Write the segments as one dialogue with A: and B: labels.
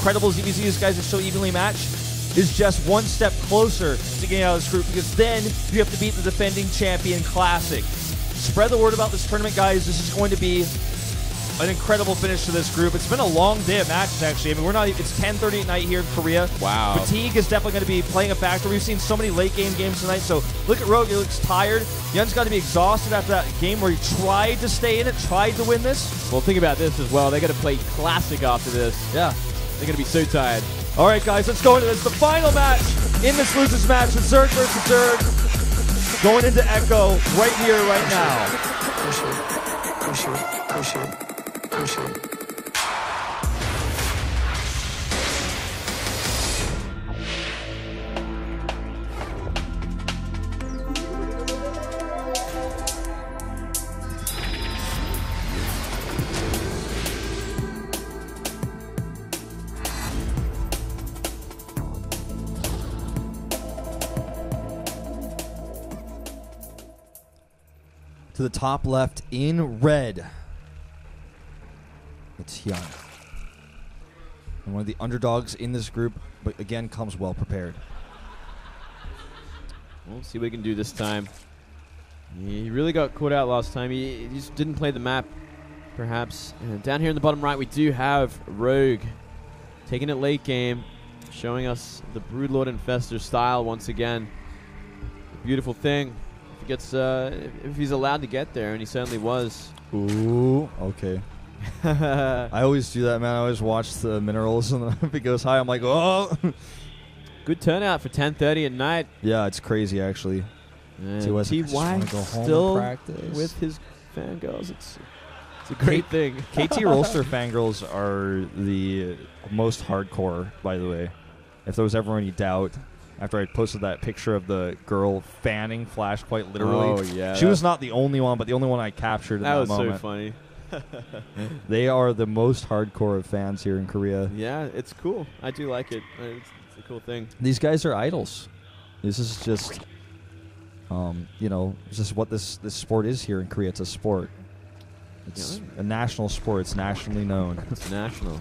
A: incredible as these guys are so evenly matched, is just one step closer to getting out of this group, because then you have to beat the defending champion Classic. Spread the word about this tournament, guys. This is going to be an incredible finish to this group. It's been a long day of matches, actually. I mean, it's 10:30 at night here in Korea.
B: Wow.
A: Fatigue is definitely going to be playing a factor. We've seen so many late game games tonight. So look at Rogue. He looks tired. HyuN's got to be exhausted after that game where he tried to stay in it, tried to win this.
B: Well, think about this as well. They got to play Classic after this.
A: Yeah.
B: They're going to be so tired.
A: All right, guys, let's go into this. The final match in this losers match with Zerg versus Zerg. Going into Echo right here, right now.
C: Push it, push it, push it, push it.
A: To the top left in red, it's HyuN. And one of the underdogs in this group, but again, comes well prepared.
B: We'll see what he can do this time. He really got caught out last time. He just didn't play the map, perhaps. And down here in the bottom right, we do have Rogue taking it late game, showing us the Broodlord Infestor style once again. A beautiful thing. If he's allowed to get there, and he certainly was.
A: Ooh, okay. I always do that, man. I always watch the minerals, and if it goes high, I'm like, oh.
B: Good turnout for 10:30 at night.
A: Yeah, it's crazy, actually.
B: TY still with his fangirls. It's a great thing.
A: KT Rolster fangirls are the most hardcore, by the way. If there was ever any doubt. After I posted that picture of the girl fanning Flash quite literally.
B: Oh, yeah.
A: She was not the only one, but the only one I captured in that moment.
B: That was so funny.
A: They are the most hardcore of fans here in Korea.
B: Yeah, it's cool. I do like it. It's a cool thing.
A: These guys are idols. This is just, you know, just what this sport is here in Korea. It's a sport. It's a national sport. It's nationally known.
B: It's national.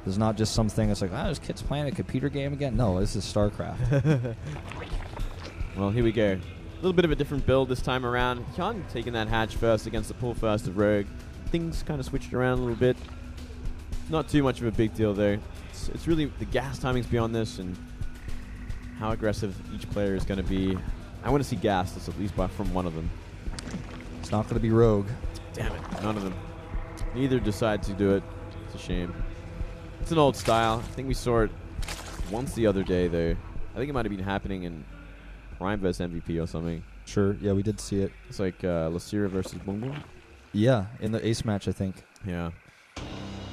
A: There's not just something that's like, there's kids playing a computer game again. No, this is Starcraft.
B: Well, here we go. A little bit of a different build this time around. HyuN taking that hatch first against the pull first of Rogue. Things kind of switched around a little bit. Not too much of a big deal, though. It's really the gas timings beyond this and how aggressive each player is going to be. I want to see gas, at least from one of them.
A: It's not going to be Rogue.
B: Damn it, none of them. Neither decide to do it. It's a shame. It's an old style. I think we saw it once the other day, though. I think it might have been happening in Prime vs MVP or something.
A: Sure, yeah, we did see it.
B: It's like Lasira versus Boom Boom.
A: Yeah, in the ace match, I think.
B: Yeah.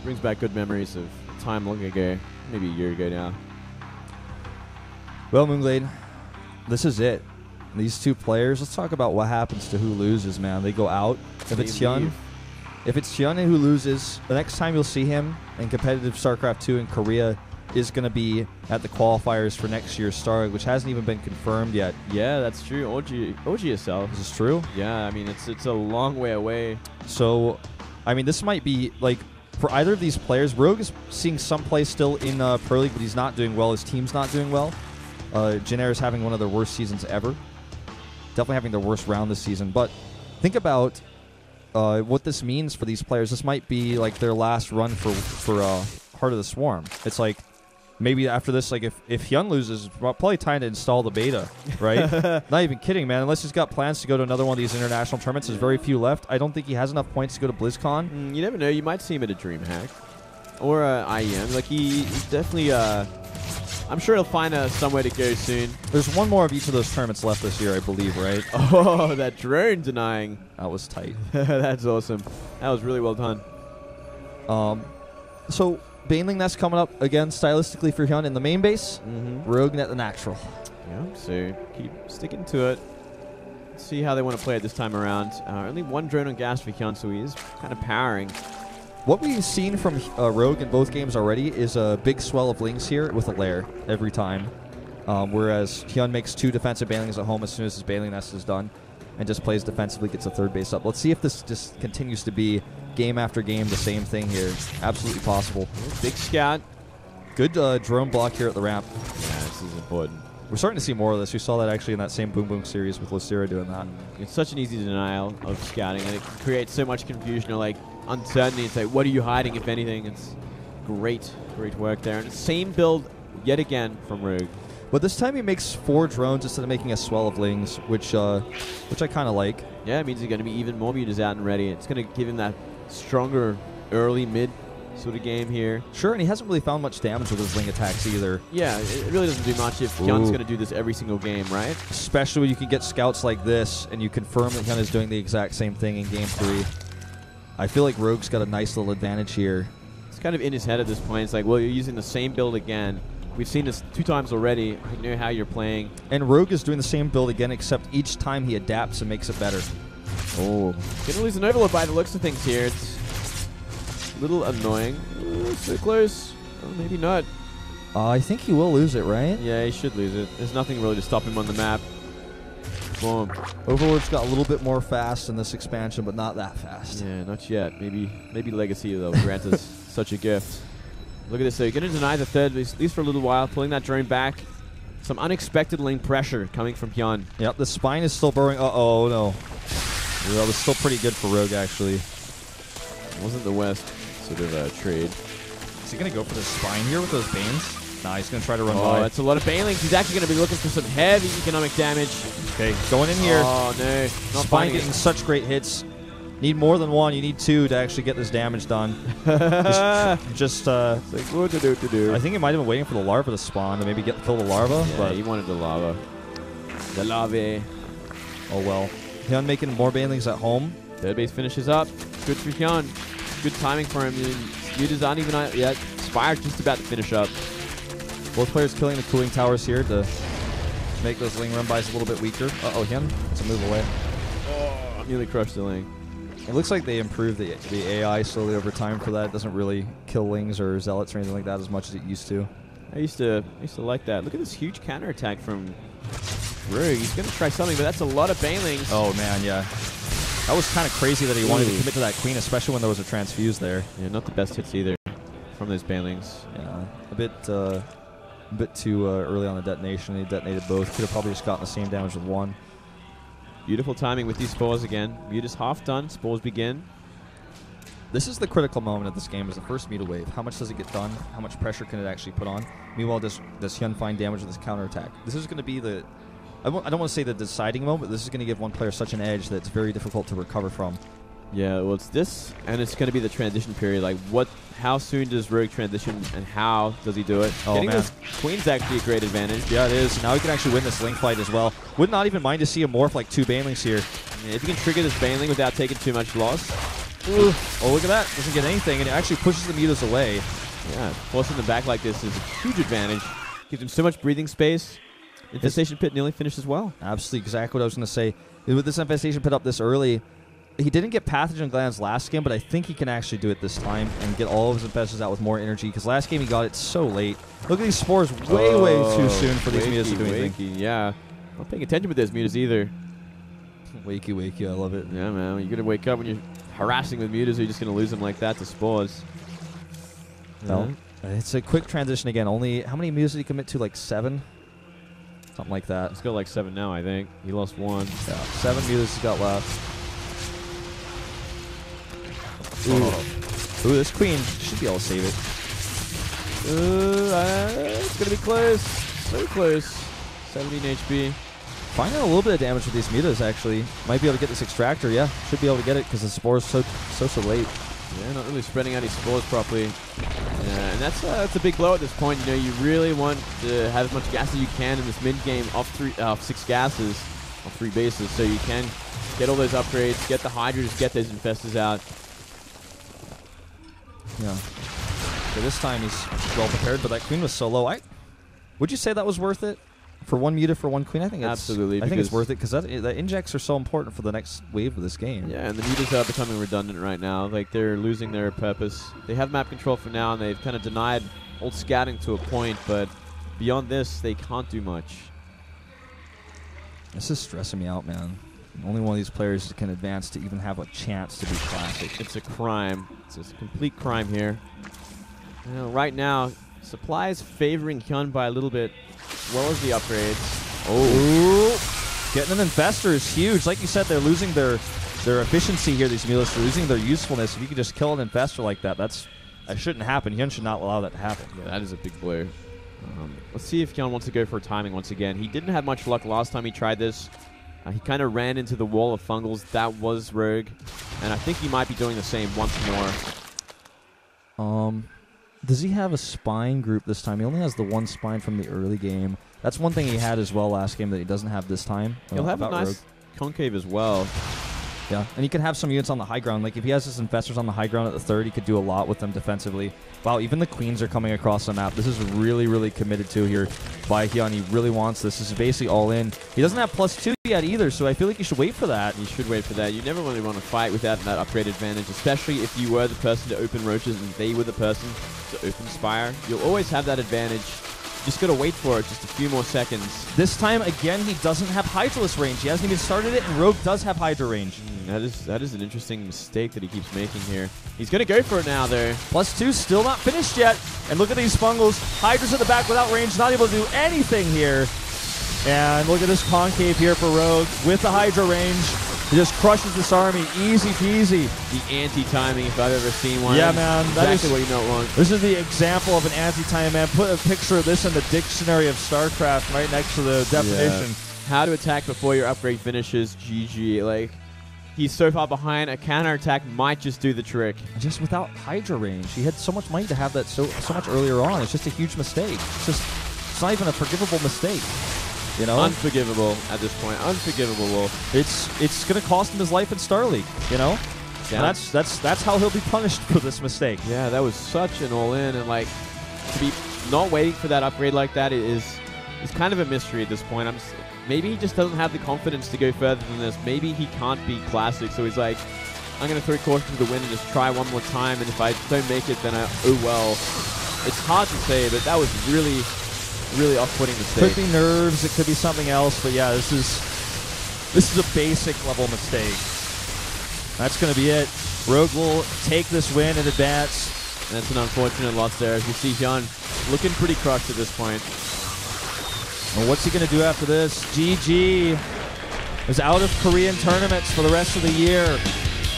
B: Brings back good memories of time long ago, maybe a year ago now.
A: Well, Moonglade, this is it. These two players, let's talk about what happens to who loses, man. They go out. If it's HyuN, who loses, the next time you'll see him in competitive StarCraft 2 in Korea is going to be at the qualifiers for next year's Star, which hasn't even been confirmed yet.
B: Yeah, that's true. OGSL.
A: Is this true?
B: Yeah, I mean, it's a long way away.
A: So, I mean, this might be, like, for either of these players, Rogue is seeing some play still in Pro League, but he's not doing well. His team's not doing well. Jin is having one of their worst seasons ever. Definitely having their worst round this season. But think about what this means for these players. This might be like their last run for Heart of the Swarm. It's like maybe after this, like if HyuN loses, it's probably time to install the beta, right? Not even kidding, man. Unless he's got plans to go to another one of these international tournaments, there's very few left. I don't think he has enough points to go to BlizzCon.
B: You never know. You might see him at a DreamHack or IEM. Like he's definitely. I'm sure he'll find somewhere to go soon. There's
A: one more of each of those tournaments left this year, I believe, right?
B: Oh, that drone denying.
A: That was tight.
B: That's awesome. That was really well done.
A: So, Baneling Nest coming up again stylistically for HyuN in the main base. Rogue Net the natural.
B: Yeah, so keep sticking to it. Let's see how they want to play it this time around. Only one drone on gas for HyuN, so he is kind of powering.
A: What we've seen from Rogue in both games already is a big swell of Lings here with a lair every time. Whereas HyuN makes 2 defensive Banelings at home as soon as his Baneling Nest is done and just plays defensively, gets a third base up. Let's see if this just continues to be game after game the same thing here. Absolutely possible.
B: Big scout.
A: Good drone block here at the ramp.
B: Yeah, this is important.
A: We're starting to see more of this. We saw that actually in that same Boom Boom series with Lucira doing that.
B: It's such an easy denial of scouting, and it creates so much confusion or like uncertainty. It's like, what are you hiding, if anything? It's great work there. And same build yet again from Rogue.
A: But this time he makes 4 drones instead of making a swell of lings, which I kind of like.
B: Yeah, it means he's going to be even more mutas out and ready. It's going to give him that stronger early mid sort of game here.
A: Sure, and he hasn't really found much damage with his ling attacks either.
B: Yeah, it really doesn't do much if HyuN's going to do this every single game, right?
A: Especially when you can get scouts like this, and you confirm that HyuN is doing the exact same thing in Game 3. I feel like Rogue's got a nice little advantage here.
B: It's kind of in his head at this point. It's like, well, you're using the same build again. We've seen this 2 times already. I know how you're playing.
A: And Rogue is doing the same build again, except each time he adapts and makes it better.
B: Oh. Gonna lose an overload by the looks of things here. It's a little annoying. So close. Oh, maybe not.
A: I think he will lose it, right?
B: Yeah, he should lose it. There's nothing really to stop him on the map. Boom.
A: Overlord's got a little bit more fast in this expansion, but not that fast.
B: Yeah, not yet. Maybe Legacy, though, grant us such a gift. Look at this, though. You're going to deny the third, at least for a little while, pulling that drone back. Some unexpected lane pressure coming from HyuN.
A: Yep, the spine is still burrowing. Uh-oh, no. Well, that was still pretty good for Rogue, actually.
B: It wasn't the West sort of trade.
A: Is he going to go for the spine here with those Banes? Nah, he's going to try to run by.
B: Oh, that's a lot of banelings. He's actually going to be looking for some heavy economic damage.
A: Okay, going in here.
B: Oh, no. Not
A: Spine getting such great hits. Need more than 1. You need 2 to actually get this damage done. Just
B: like, what to do?
A: I think he might have been waiting for the larva to spawn to maybe kill the larva.
B: Yeah,
A: but
B: he wanted the lava. The lava.
A: Oh well. HyuN making more banelings at home.
B: Third base finishes up. Good for HyuN. Good timing for him. Mutas aren't even out yet. Spire's just about to finish up.
A: Both players killing the cooling towers here to make those ling run bys a little bit weaker. Uh-oh, HyuN. It's a move away.
B: Oh, nearly crushed the ling.
A: It looks like they improved the AI slowly over time for that. It doesn't really kill lings or zealots or anything like that as much as it used to.
B: I used to like that. Look at this huge counterattack from Rogue. He's going to try something, but that's a lot of banelings.
A: Oh, man, yeah. That was kind of crazy that he wanted to commit to that queen, especially when there was a transfuse there.
B: Yeah, not the best hits either from those banelings.
A: Yeah, a bit too early on the detonation. He detonated both. Could have probably just gotten the same damage with 1.
B: Beautiful timing with these spores again. Muta's half done. Spores begin.
A: This is the critical moment of this game, is the first Muta wave. How much does it get done? How much pressure can it actually put on? Meanwhile, does HyuN find damage with this counterattack? This is going to be the... I don't want to say the deciding moment, but this is going to give one player such an edge that it's very difficult to recover from.
B: Yeah, well, it's this, and it's going to be the transition period. Like, how soon does Rogue transition, and how does he do it?
A: Oh,
B: Getting
A: man.
B: this queen's actually a great advantage.
A: Yeah, it is. Now he can actually win this link fight as well. Would not even mind to see him morph like 2 banelings here.
B: Yeah, if you can trigger this baneling without taking too much loss.
A: Ooh. Oh, look at that. Doesn't get anything, and it actually pushes the mutas away.
B: Yeah, forcing them back like this is a huge advantage. Gives him so much breathing space. Infestation Pit nearly finished as well.
A: Absolutely, exactly what I was going to say. With this Infestation Pit up this early, he didn't get Pathogen Glands last game, but I think he can actually do it this time and get all of his infestations out with more energy, because last game he got it so late. Look at these spores way too soon for these mutas to do anything.
B: Yeah, not paying attention with those mutas either.
A: Wakey, I love it.
B: Yeah, man, you're going to wake up when you're harassing with mutas, or you're just going to lose them like that to spores.
A: No, it's a quick transition again. Only, how many mutas did he commit to? Like 7? Something like that.
B: He's got like 7 now, I think. He lost 1.
A: Yeah, 7 mutas he's got left. Ooh, this queen should be able to save it.
B: It's going to be close. So close. 17 HP.
A: Finding a little bit of damage with these mutas, actually. Might be able to get this extractor, yeah. Should be able to get it because the spore's so late.
B: Yeah, not really spreading out his spores properly. Yeah, and that's a big blow at this point. You know, you really want to have as much gas as you can in this mid game off 6 gases, off 3 bases, so you can get all those upgrades, get the Hydras, get those infestors out.
A: Yeah. So this time he's well prepared, but that queen was so low. Would you say that was worth it? For 1 muta for 1 queen? I think it's
B: absolutely.
A: I think it's worth it because the injects are so important for the next wave of this game.
B: Yeah, and the mutas are becoming redundant right now. Like, they're losing their purpose. They have map control for now, and they've kind of denied old scouting to a point, but beyond this, they can't do much.
A: This is stressing me out, man. Only one of these players can advance to even have a chance to be Classic.
B: It's a crime. It's a complete crime here. Right now, supply is favoring HyuN by a little bit, as well as the upgrades.
A: Oh, getting an investor is huge. Like you said, they're losing their efficiency here. These Mulists are losing their usefulness. If you could just kill an investor like that, that shouldn't happen. HyuN should not allow that to happen.
B: Yeah, that is a big blow. Let's see if HyuN wants to go for timing once again. He didn't have much luck last time he tried this. He kind of ran into the wall of fungals. That was Rogue. And I think he might be doing the same once more.
A: Does he have a spine group this time? He only has the one spine from the early game. That's one thing he had as well last game that he doesn't have this time.
B: He'll have a nice
A: Rogue.
B: concave as well.
A: Yeah, and he can have some units on the high ground. Like, if he has his infestors on the high ground at the third, he could do a lot with them defensively. Wow, even the queens are coming across the map. This is really, really committed to here by HyuN. He really wants this. This is basically all in. He doesn't have +2 yet either, so I feel like you should wait for that.
B: You should wait for that. You never really want to fight without that upgrade advantage, especially if you were the person to open roaches and they were the person to open spire. You'll always have that advantage. Just got to wait for it just a few more seconds.
A: This time, again, he doesn't have Hydraless range. He hasn't even started it, and Rogue does have Hydra range.
B: That is an interesting mistake that he keeps making here. He's going to go for it now, though.
A: +2, still not finished yet. And look at these fungals. Hydra's at the back without range, not able to do anything here. And look at this concave here for Rogue with the Hydra range. He just crushes this army, easy peasy.
B: The anti-timing, if I've ever seen one.
A: Yeah, man. That
B: Exactly
A: is
B: what you don't want.
A: This is the example of an anti-time, man. Put a picture of this in the dictionary of StarCraft right next to the definition.
B: Yeah. How to attack before your upgrade finishes, GG. Like, he's so far behind, a counterattack might just do the trick.
A: Just without Hydra range. He had so much money to have that so much earlier on. It's just a huge mistake. It's not even a forgivable mistake. You know?
B: Unforgivable at this point. Unforgivable.
A: It's going to cost him his life in Star League, you know? Yeah. And that's how he'll be punished for this mistake.
B: Yeah, that was such an all-in, and like to be not waiting for that upgrade like that is kind of a mystery at this point. Maybe he just doesn't have the confidence to go further than this. Maybe he can't be Classic, so he's like, I'm going to throw caution to the wind and just try one more time, and if I don't make it, then oh well. It's hard to say, but that was really off-putting mistake.
A: Could be nerves, it could be something else, but yeah, this is a basic level mistake. That's going to be it. Rogue will take this win and advance.
B: That's an unfortunate loss there. As you see HyuN looking pretty crushed at this point.
A: Well, what's he going to do after this? GG is out of Korean tournaments for the rest of the year.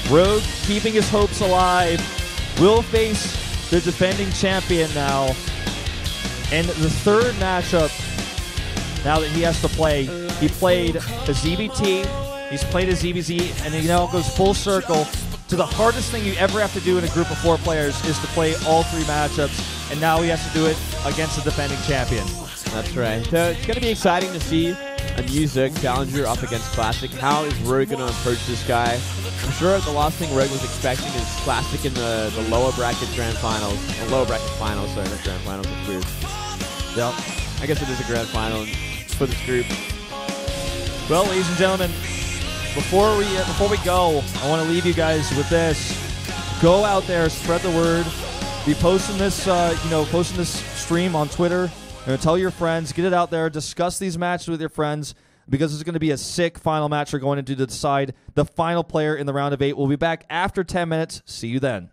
A: Rogue keeping his hopes alive. Will face the defending champion now. And the third matchup, now that he has to play, he played a ZBT, he's played a ZBZ, and he now goes full circle to the hardest thing you ever have to do in a group of 4 players is to play all 3 matchups, and now he has to do it against the defending champion.
B: That's right. So it's going to be exciting to see a new Zerg challenger up against Classic. How is Rogue going to approach this guy? I'm sure the last thing Rogue was expecting is Classic in the lower bracket grand finals. Or lower bracket finals, sorry, not grand finals. It's weird.
A: Yep.
B: I guess it is a grand final for this group.
A: Well, ladies and gentlemen, before we go, I want to leave you guys with this. Go out there, spread the word. Be posting this, posting this stream on Twitter. Tell your friends, get it out there, discuss these matches with your friends, because it's going to be a sick final match we're going to do to decide the final player in the round of 8. We'll be back after 10 minutes. See you then.